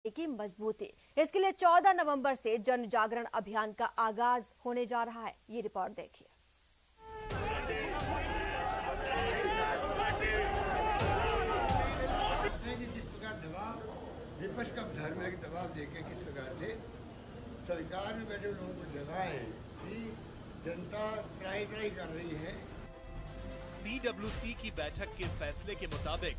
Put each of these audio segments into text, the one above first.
की मजबूती। इसके लिए 14 नवंबर से जन जागरण अभियान का आगाज होने जा रहा है। ये रिपोर्ट देखिए। जिस प्रकार दबाव विपक्ष का धार्मिक दबाव देके किस प्रकार से सरकार में बैठे लोगों को जगाए कि जनता त्राही त्राही कर रही है। CWC की बैठक के फैसले के मुताबिक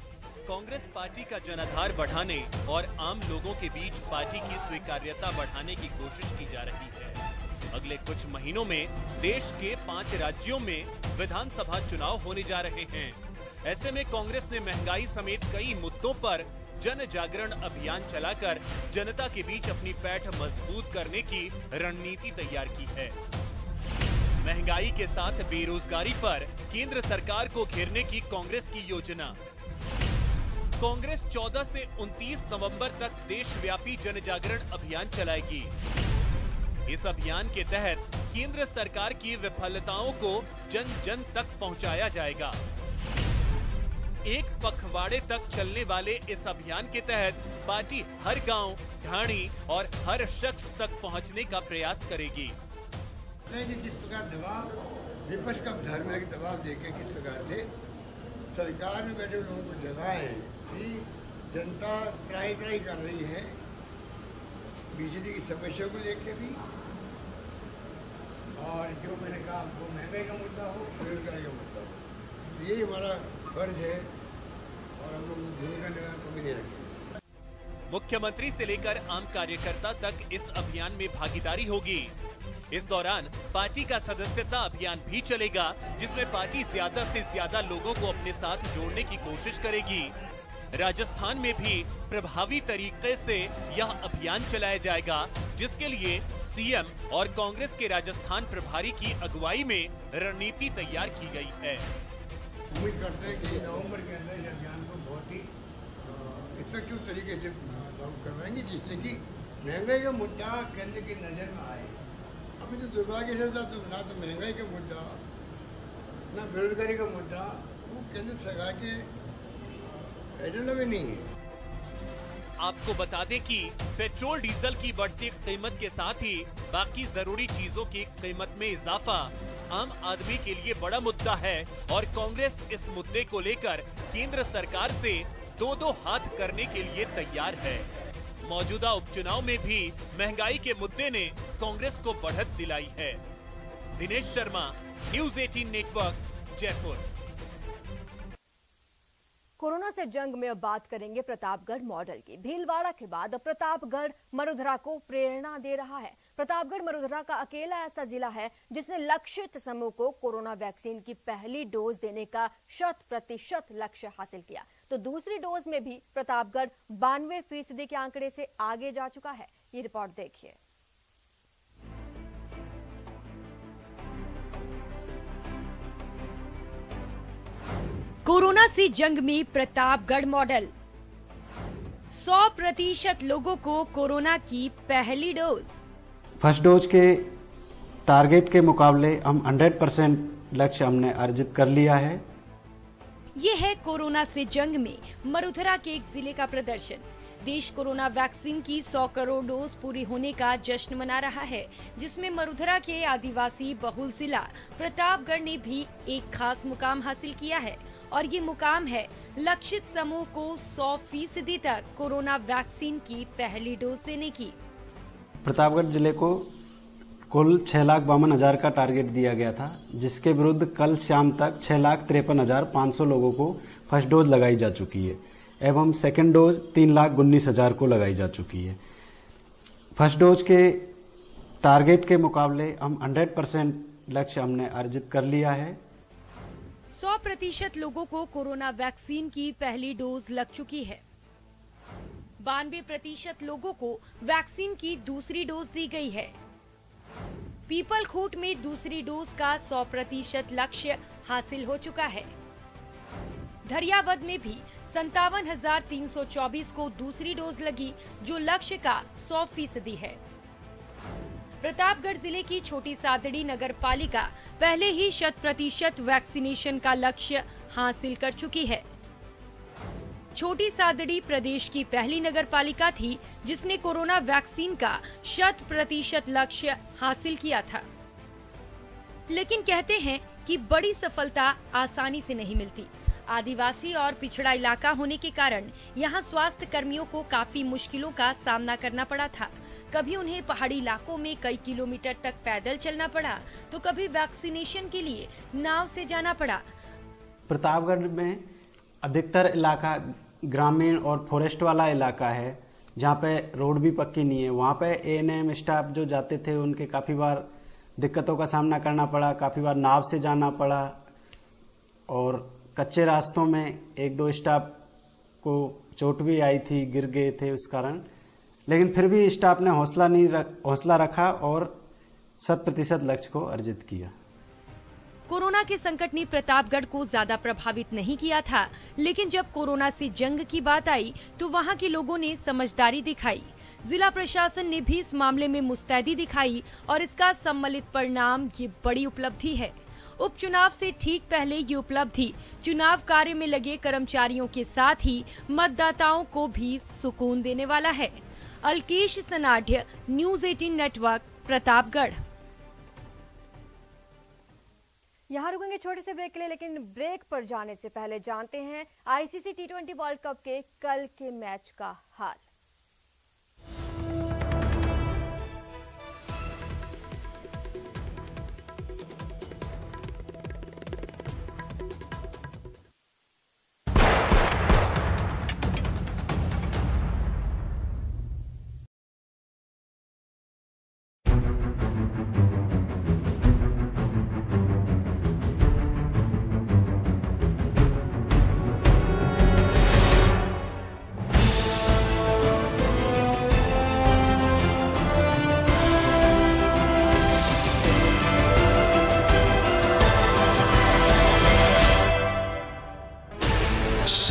कांग्रेस पार्टी का जनाधार बढ़ाने और आम लोगों के बीच पार्टी की स्वीकार्यता बढ़ाने की कोशिश की जा रही है। अगले कुछ महीनों में देश के 5 राज्यों में विधानसभा चुनाव होने जा रहे हैं। ऐसे में कांग्रेस ने महंगाई समेत कई मुद्दों पर जन जागरण अभियान चलाकर जनता के बीच अपनी पैठ मजबूत करने की रणनीति तैयार की है। महंगाई के साथ बेरोजगारी पर केंद्र सरकार को घेरने की कांग्रेस की योजना। कांग्रेस 14 से 29 नवंबर तक देशव्यापी जन जागरण अभियान चलाएगी। इस अभियान के तहत केंद्र सरकार की विफलताओं को जन जन तक पहुंचाया जाएगा। एक पखवाड़े तक चलने वाले इस अभियान के तहत पार्टी हर गांव, ढाणी और हर शख्स तक पहुंचने का प्रयास करेगी। जिस प्रकार दबाव विपक्ष का धार्मिक दबाव देके किस प्रकार से सरकार में बैठे लोगों को जगाए कि जनता त्राही त्राही कर रही है, बिजली की समस्या को लेके भी, और जो मैंने कहा वो महंगाई का मुद्दा हो, बेरोजगारी का मुद्दा हो, तो यही हमारा फर्ज है और हम लोग भूमिका निभाने कभी नहीं रखेंगे। मुख्यमंत्री से लेकर आम कार्यकर्ता तक इस अभियान में भागीदारी होगी। इस दौरान पार्टी का सदस्यता अभियान भी चलेगा, जिसमें पार्टी ज्यादा से ज्यादा लोगों को अपने साथ जोड़ने की कोशिश करेगी। राजस्थान में भी प्रभावी तरीके से यह अभियान चलाया जाएगा, जिसके लिए सीएम और कांग्रेस के राजस्थान प्रभारी की अगुवाई में रणनीति तैयार की गई है। उम्मीद करते हैं कि नवंबर के अंदर इस अभियान को बहुत ही इफेक्टिव तरीके से लागू करवाएंगे, जिससे कि महंगाई का मुद्दा केंद्र की नज़र में आए। अभी तो दुर्भाग्य से ना तो महंगाई का मुद्दा, ना बेरोजगारी का मुद्दा वो केंद्र सरकार के एजेंडा में नहीं है। आपको बता दें कि पेट्रोल डीजल की बढ़ती कीमत के साथ ही बाकी जरूरी चीजों की कीमत में इजाफा आम आदमी के लिए बड़ा मुद्दा है और कांग्रेस इस मुद्दे को लेकर केंद्र सरकार से दो हाथ करने के लिए तैयार है। मौजूदा उपचुनाव में भी महंगाई के मुद्दे ने कांग्रेस को बढ़त दिलाई है। Dinesh Sharma, news 18 network, Jaipur. Corona से जंग में अब बात करेंगे प्रतापगढ़ मॉडल की। भीलवाड़ा के बाद प्रतापगढ़ मरुधरा को प्रेरणा दे रहा है। प्रतापगढ़ मरुधरा का अकेला ऐसा जिला है जिसने लक्षित समूह को कोरोना वैक्सीन की पहली डोज देने का 100% लक्ष्य हासिल किया। तो दूसरी डोज में भी प्रतापगढ़ 92% के आंकड़े से आगे जा चुका है। ये रिपोर्ट देखिए। कोरोना से जंग में प्रतापगढ़ मॉडल। 100% लोगों को कोरोना की पहली डोज। फर्स्ट डोज के टारगेट के मुकाबले हम 100% लक्ष्य हमने अर्जित कर लिया है। ये है कोरोना से जंग में मरुधरा के एक जिले का प्रदर्शन। देश कोरोना वैक्सीन की 100 करोड़ डोज पूरी होने का जश्न मना रहा है, जिसमें मरुधरा के आदिवासी बहुल जिला प्रतापगढ़ ने भी एक खास मुकाम हासिल किया है और ये मुकाम है लक्षित समूह को 100% तक कोरोना वैक्सीन की पहली डोज देने की। प्रतापगढ़ जिले को कुल 6,52,000 का टारगेट दिया गया था, जिसके विरुद्ध कल शाम तक 6,53,500 लोगों को फर्स्ट डोज लगाई जा चुकी है एवं सेकेंड डोज 3,19,000 को लगाई जा चुकी है। फर्स्ट डोज के टारगेट के मुकाबले हम 100% लक्ष्य हमने अर्जित कर लिया है। 100% लोगों को कोरोना वैक्सीन की पहली डोज लग चुकी है। 92% लोगों को वैक्सीन की दूसरी डोज दी गई है। पीपलखूट में दूसरी डोज का 100% लक्ष्य हासिल हो चुका है। धरियावद में भी 57,324 को दूसरी डोज लगी, जो लक्ष्य का 100% है। प्रतापगढ़ जिले की छोटी सादड़ी नगर पालिका पहले ही 100% वैक्सीनेशन का लक्ष्य हासिल कर चुकी है। छोटी सादड़ी प्रदेश की पहली नगरपालिका थी जिसने कोरोना वैक्सीन का 100% लक्ष्य हासिल किया था। लेकिन कहते हैं कि बड़ी सफलता आसानी से नहीं मिलती। आदिवासी और पिछड़ा इलाका होने के कारण यहाँ स्वास्थ्य कर्मियों को काफी मुश्किलों का सामना करना पड़ा था। कभी उन्हें पहाड़ी इलाकों में कई किलोमीटर तक पैदल चलना पड़ा, तो कभी वैक्सीनेशन के लिए नाव से जाना पड़ा। प्रतापगढ़ में अधिकतर इलाका ग्रामीण और फॉरेस्ट वाला इलाका है, जहाँ पे रोड भी पक्की नहीं है। वहाँ पे एएनएम स्टाफ जो जाते थे उनके काफ़ी बार दिक्कतों का सामना करना पड़ा, काफ़ी बार नाव से जाना पड़ा और कच्चे रास्तों में 1-2 स्टाफ को चोट भी आई थी, गिर गए थे उस कारण। लेकिन फिर भी स्टाफ ने हौसला रखा और 100% लक्ष्य को अर्जित किया। कोरोना के संकट ने प्रतापगढ़ को ज्यादा प्रभावित नहीं किया था, लेकिन जब कोरोना से जंग की बात आई तो वहां के लोगों ने समझदारी दिखाई। जिला प्रशासन ने भी इस मामले में मुस्तैदी दिखाई और इसका सम्मिलित परिणाम ये बड़ी उपलब्धि है। उपचुनाव से ठीक पहले ये उपलब्धि चुनाव कार्य में लगे कर्मचारियों के साथ ही मतदाताओं को भी सुकून देने वाला है। Alkesh Sanadhya, news 18 network, Pratapgarh. यहाँ रुकेंगे छोटे से ब्रेक के लिए, लेकिन ब्रेक पर जाने से पहले जानते हैं आईसीसी T20 वर्ल्ड कप के कल के मैच का हाल।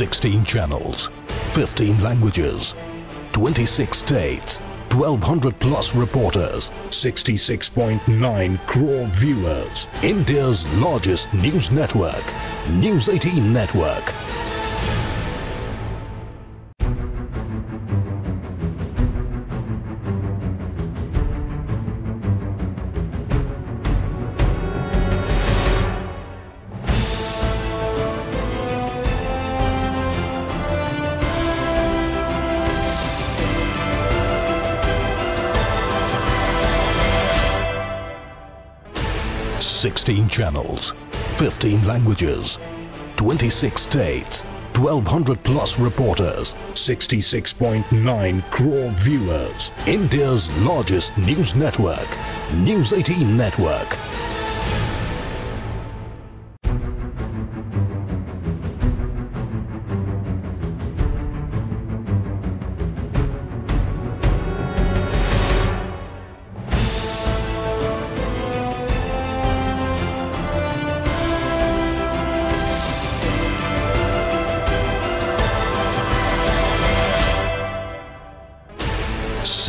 Sixteen channels, 15 languages, 26 states, 1,200 plus reporters, 66.9 crore viewers. India's largest news network, News 18 Network. Sixteen channels, 15 languages, 26 states, 1,200 plus reporters, 66.9 crore viewers. India's largest news network, News 18 Network.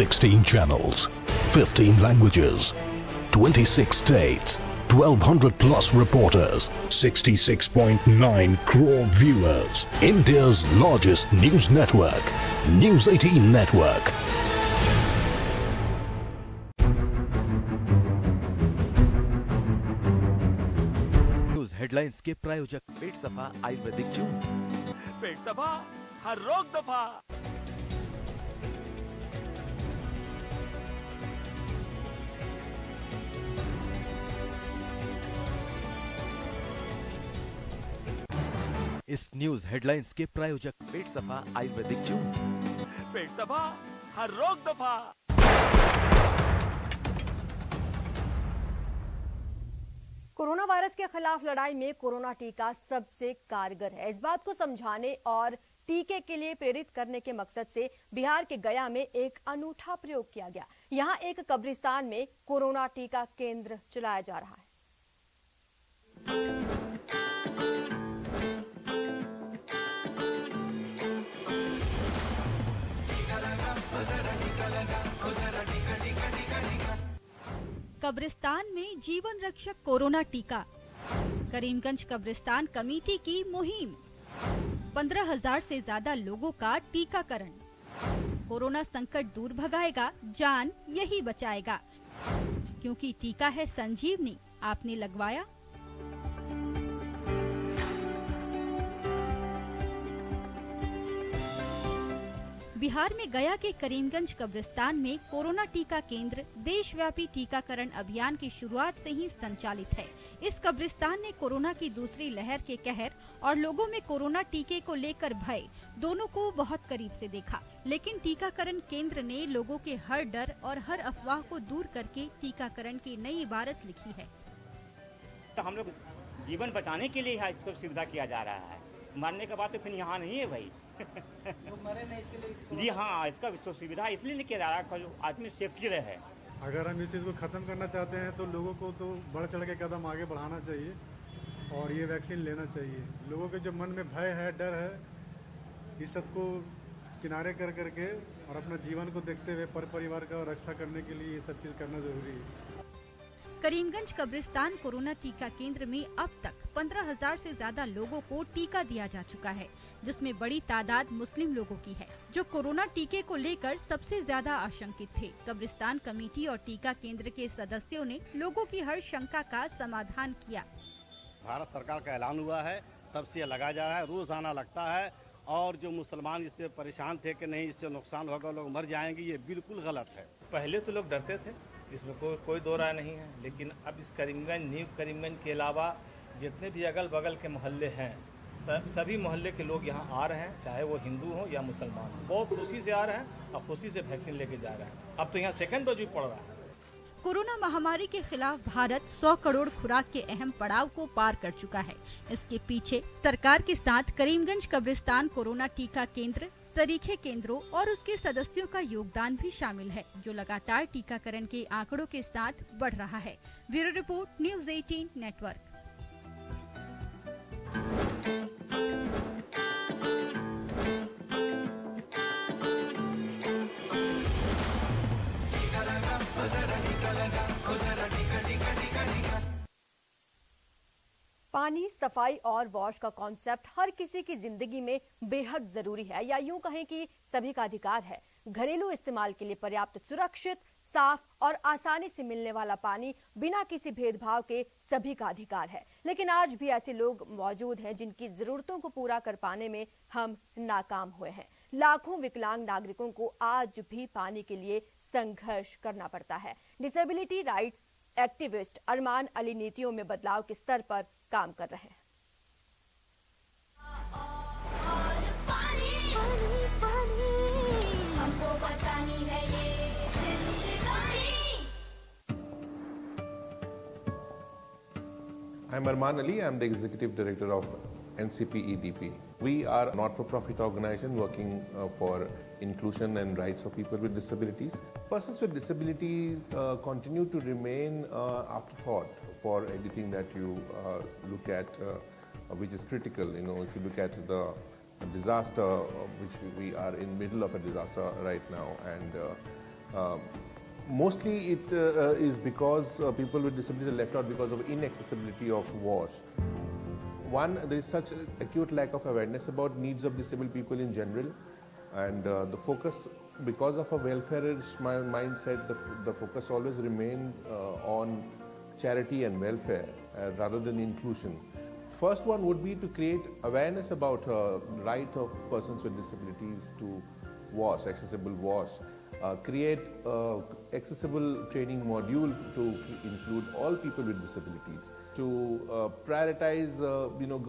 Sixteen channels, 15 languages, 26 states, 1,200 plus reporters, 66.9 crore viewers. India's largest news network, News 18 Network. News headlines के प्रायोजक पेट सफा आयुर्वेदिक चूर्ण। पेट सफा, हर रोग दफा। इस news headlines के प्रायोजक पेट सफा आयुर्वेदिक चूर्ण। पेट सफा, हर रोग दफा। कोरोना वायरस के खिलाफ लड़ाई में कोरोना टीका सबसे कारगर है। इस बात को समझाने और टीके के लिए प्रेरित करने के मकसद से बिहार के गया में एक अनूठा प्रयोग किया गया। यहाँ एक कब्रिस्तान में कोरोना टीका केंद्र चलाया जा रहा है। कब्रिस्तान में जीवन रक्षक कोरोना टीका, करीमगंज कब्रिस्तान कमेटी की मुहिम। 15,000 से ज्यादा लोगों का टीकाकरण। कोरोना संकट दूर भगाएगा, जान यही बचाएगा, क्योंकि टीका है संजीवनी। आपने लगवाया? बिहार में गया के करीमगंज कब्रिस्तान में कोरोना टीका केंद्र देशव्यापी टीकाकरण अभियान की शुरुआत से ही संचालित है। इस कब्रिस्तान ने कोरोना की दूसरी लहर के कहर और लोगों में कोरोना टीके को लेकर भय दोनों को बहुत करीब से देखा, लेकिन टीकाकरण केंद्र ने लोगों के हर डर और हर अफवाह को दूर करके टीकाकरण की नई इबारत लिखी है। तो हम लोग जीवन बचाने के लिए इसको सुविधा किया जा रहा है, मरने के बाद तो फिर यहाँ नहीं है भाई। मरे नहीं इसके लिए। जी हाँ, इसका तो सुविधा इसलिए लेके जा रहा है कि आदमी सेफ्टी रहे। अगर हम इस चीज़ को ख़त्म करना चाहते हैं तो लोगों को तो बढ़ चढ़ के कदम आगे बढ़ाना चाहिए और ये वैक्सीन लेना चाहिए। लोगों के जो मन में भय है, डर है, इस सबको किनारे कर करके और अपना जीवन को देखते हुए परिवार का रक्षा करने के लिए ये सब चीज़ करना जरूरी है। करीमगंज कब्रिस्तान कोरोना टीका केंद्र में अब तक 15,000 से ज्यादा लोगों को टीका दिया जा चुका है, जिसमें बड़ी तादाद मुस्लिम लोगों की है, जो कोरोना टीके को लेकर सबसे ज्यादा आशंकित थे। कब्रिस्तान कमेटी और टीका केंद्र के सदस्यों ने लोगों की हर शंका का समाधान किया। भारत सरकार का ऐलान हुआ है, तब से लगाया जा रहा है, रोजाना लगता है। और जो मुसलमान इससे परेशान थे कि नहीं इससे नुकसान होगा, लोग मर जाएंगे, ये बिल्कुल गलत है। पहले तो लोग डरते थे, इसमें कोई दो राय नहीं है, लेकिन अब इस करीमगंज, न्यू करीमगंज के अलावा जितने भी अगल बगल के मोहल्ले हैं, सभी मोहल्ले के लोग यहाँ आ रहे हैं, चाहे वो हिंदू हो या मुसलमान हो। बहुत खुशी से आ रहे हैं और खुशी से वैक्सीन लेके जा रहे हैं। अब तो यहाँ सेकंड डोज भी पड़ रहा है। कोरोना महामारी के खिलाफ भारत 100 करोड़ खुराक के अहम पड़ाव को पार कर चुका है। इसके पीछे सरकार के साथ करीमगंज कब्रिस्तान कोरोना टीका केंद्र, सरीखे केंद्रों और उसके सदस्यों का योगदान भी शामिल है, जो लगातार टीकाकरण के आंकड़ों के साथ बढ़ रहा है। Bureau report, news 18 network. पानी, सफाई और वॉश का कॉन्सेप्ट हर किसी की जिंदगी में बेहद जरूरी है, या यूं कहें कि सभी का अधिकार है। घरेलू इस्तेमाल के लिए पर्याप्त, सुरक्षित, साफ और आसानी से मिलने वाला पानी बिना किसी भेदभाव के सभी का अधिकार है। लेकिन आज भी ऐसे लोग मौजूद हैं जिनकी जरूरतों को पूरा कर पाने में हम नाकाम हुए हैं। लाखों विकलांग नागरिकों को आज भी पानी के लिए संघर्ष करना पड़ता है। डिसेबिलिटी राइट्स एक्टिविस्ट अरमान अली नीतियों में बदलाव के स्तर पर काम कर रहे हैं। I'm Arman Ali. I'm the Executive Director of NCP-EDP. We are a not-for-profit organization working for inclusion and rights of people with disabilities. Persons with disabilities continue to remain afterthought for anything that you look at, which is critical. You know, if you look at the disaster, which we are in middle of a disaster right now, and mostly it is because people with disabilities are left out because of inaccessibility of WASH. One, there is such acute lack of awareness about needs of disabled people in general, and the focus, because of a welfare-ish mindset, the focus always remained on charity and welfare rather than inclusion. First one would be to create awareness about right of persons with disabilities to WASH, accessible WASH. Create accessible training module to include all people with disabilities, to prioritize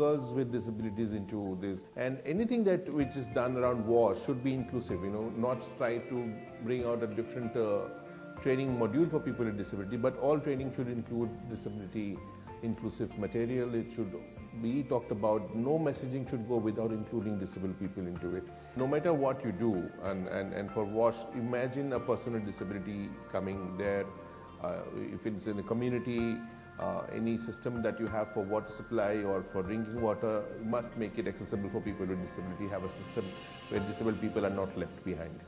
girls with disabilities into this, and anything that which is done around WASH should be inclusive, not try to bring out a different training module for people with disability, but all training should include disability inclusive material. It should be talked about. No messaging should go without including disabled people into it. No matter what you do, and for WASH, imagine a person with disability coming there. If it's in a community, any system that you have for water supply or for drinking water, you must make it accessible for people with disability. Have a system where disabled people are not left behind.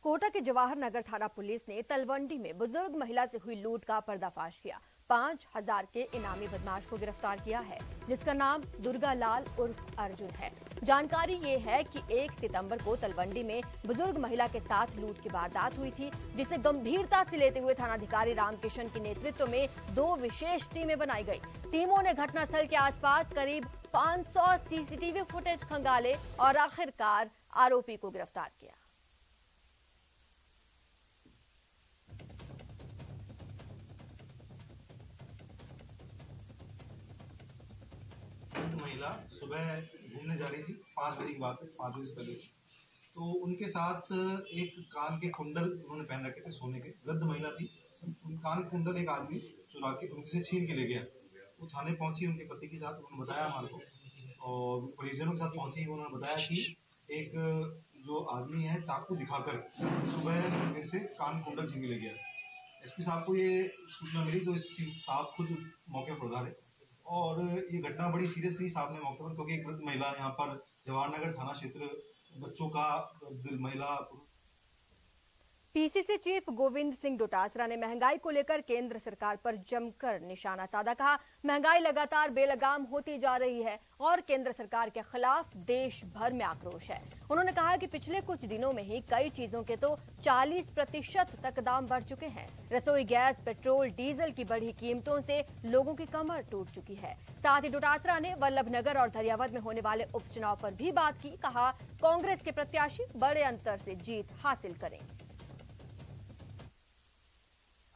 Kota के जवाहर नगर थाना police ने तलवंडी में बुजुर्ग महिला से हुई लूट का पर्दाफाश किया। 5000 के इनामी बदमाश को गिरफ्तार किया है, जिसका नाम दुर्गा लाल उर्फ अर्जुन है। जानकारी ये है कि 1 सितंबर को तलवंडी में बुजुर्ग महिला के साथ लूट की वारदात हुई थी, जिसे गंभीरता से लेते हुए थानाधिकारी रामकिशन के नेतृत्व में 2 विशेष टीमें बनाई गई। टीमों ने घटनास्थल के आसपास करीब 500 सीसीटीवी फुटेज खंगाले और आखिरकार आरोपी को गिरफ्तार किया। महिला सुबह घूमने जा रही थी, 5 बजे की बात है, 5 बजे से पहले। तो उनके साथ एक कान के कुंडल उन्होंने पहन रखे थे सोने के, वृद्ध महिला थी। उन कान के कुंडल एक आदमी चुरा के उनसे छीन के ले गया। वो थाने पहुंची उनके पति के साथ, उन्होंने बताया हमारे को, और परिजनों के साथ पहुंची। उन्होंने बताया कि एक जो आदमी है चाकू दिखाकर सुबह मेरे से कान कुंडल छीन के ले गया। एसपी साहब को ये सूचना मिली तो इस चीज साहब खुद मौके पर उधारे, और ये घटना बड़ी सीरियस थी साहब ने मौके पर, क्योंकि एक वृद्ध महिला यहाँ पर जवाहरनगर थाना क्षेत्र बच्चों का महिला। पीसीसी चीफ गोविंद सिंह डोटासरा ने महंगाई को लेकर केंद्र सरकार पर जमकर निशाना साधा। कहा, महंगाई लगातार बेलगाम होती जा रही है और केंद्र सरकार के खिलाफ देश भर में आक्रोश है। उन्होंने कहा कि पिछले कुछ दिनों में ही कई चीजों के तो 40% तक दाम बढ़ चुके हैं। रसोई गैस, पेट्रोल, डीजल की बढ़ी कीमतों से लोगों की कमर टूट चुकी है। साथ ही डोटासरा ने वल्लभनगर और धरियावद में होने वाले उपचुनाव पर भी बात की। कहा, कांग्रेस के प्रत्याशी बड़े अंतर से जीत हासिल करेंगे।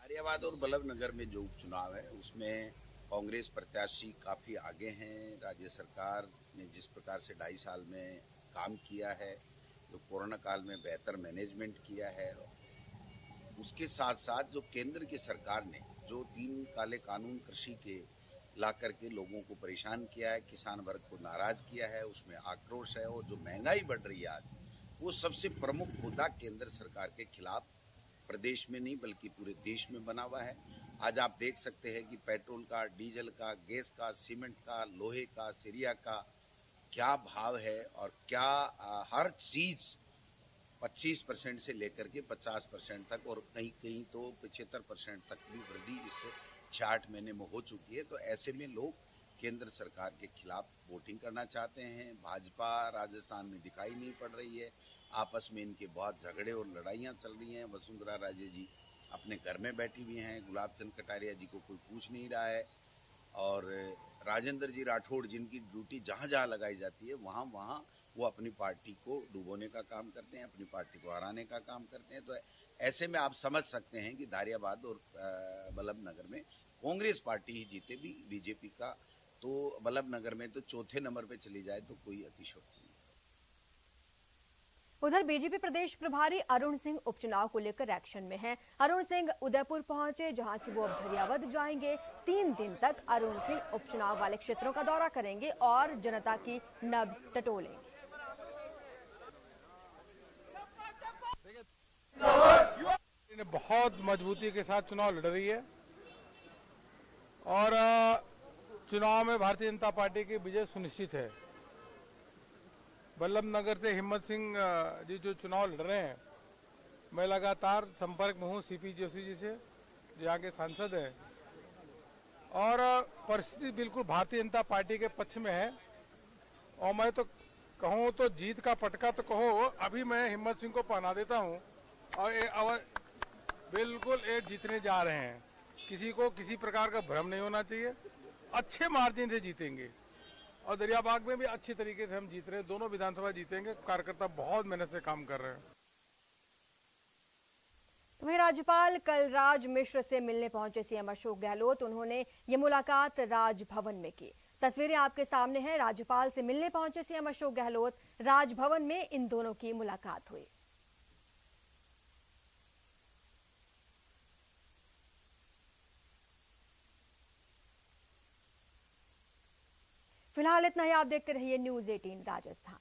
धरियावद और वल्लभनगर में जो उपचुनाव है उसमें कांग्रेस प्रत्याशी काफ़ी आगे हैं। राज्य सरकार ने जिस प्रकार से 2.5 साल में काम किया है, जो कोरोना काल में बेहतर मैनेजमेंट किया है, उसके साथ साथ जो केंद्र की सरकार ने जो 3 काले कानून कृषि के ला करके लोगों को परेशान किया है, किसान वर्ग को नाराज किया है, उसमें आक्रोश है। और जो महंगाई बढ़ रही है आज, वो सबसे प्रमुख मुद्दा केंद्र सरकार के खिलाफ प्रदेश में नहीं बल्कि पूरे देश में बना हुआ है। आज आप देख सकते हैं कि पेट्रोल का, डीजल का, गैस का, सीमेंट का, लोहे का, सिरिया का क्या भाव है, और क्या हर चीज़ 25% से लेकर के 50% तक, और कहीं कहीं तो 75% तक भी वृद्धि इससे 6-8 महीने में हो चुकी है। तो ऐसे में लोग केंद्र सरकार के खिलाफ वोटिंग करना चाहते हैं। भाजपा राजस्थान में दिखाई नहीं पड़ रही है, आपस में इनके बहुत झगड़े और लड़ाइयाँ चल रही हैं। वसुंधरा राजे जी अपने घर में बैठी हुई हैं, गुलाब चंद कटारिया जी को कोई पूछ नहीं रहा है, और राजेंद्र जी राठौड़ जिनकी ड्यूटी जहाँ जहाँ लगाई जाती है वहाँ वहाँ वो अपनी पार्टी को डुबोने का काम करते हैं, अपनी पार्टी को हराने का काम करते हैं। तो ऐसे में आप समझ सकते हैं कि धरियावद और वल्लभनगर में कांग्रेस पार्टी ही जीते भी। बीजेपी का तो वल्लभनगर में तो 4थे नंबर पे चली जाए तो कोई अतिशयोक्ति नहीं। उधर बीजेपी प्रदेश प्रभारी अरुण सिंह उपचुनाव को लेकर एक्शन में हैं। अरुण सिंह उदयपुर पहुंचे, जहां से वो अब धरियावद जाएंगे। 3 दिन तक अरुण सिंह उपचुनाव वाले क्षेत्रों का दौरा करेंगे और जनता की नब्ज टटोलेंगे। बहुत मजबूती के साथ चुनाव लड़ रही है और चुनाव में भारतीय जनता पार्टी की विजय सुनिश्चित है। वल्लभनगर से हिम्मत सिंह जी जो चुनाव लड़ रहे हैं, मैं लगातार संपर्क में हूँ सीपी जोशी जी से, जो यहाँ के सांसद हैं, और परिस्थिति बिल्कुल भारतीय जनता पार्टी के पक्ष में है। और मैं तो कहूँ तो जीत का पटका तो कहो, अभी मैं हिम्मत सिंह को पहना देता हूँ और बिल्कुल ये जीतने जा रहे हैं। किसी को किसी प्रकार का भ्रम नहीं होना चाहिए, अच्छे मार्जिन से जीतेंगे। और दरियाबाग में भी अच्छी तरीके से हम जीत रहे हैं, दोनों विधानसभा जीतेंगे। कार्यकर्ता बहुत मेहनत से काम कर रहे हैं। वहीं राज्यपाल कलराज मिश्र से मिलने पहुंचे सीएम अशोक गहलोत। उन्होंने ये मुलाकात राजभवन में की। तस्वीरें आपके सामने हैं। राज्यपाल से मिलने पहुंचे सीएम अशोक गहलोत, राजभवन में इन दोनों की मुलाकात हुई। फिलहाल इतना ही। आप देखते रहिए न्यूज़ 18 राजस्थान।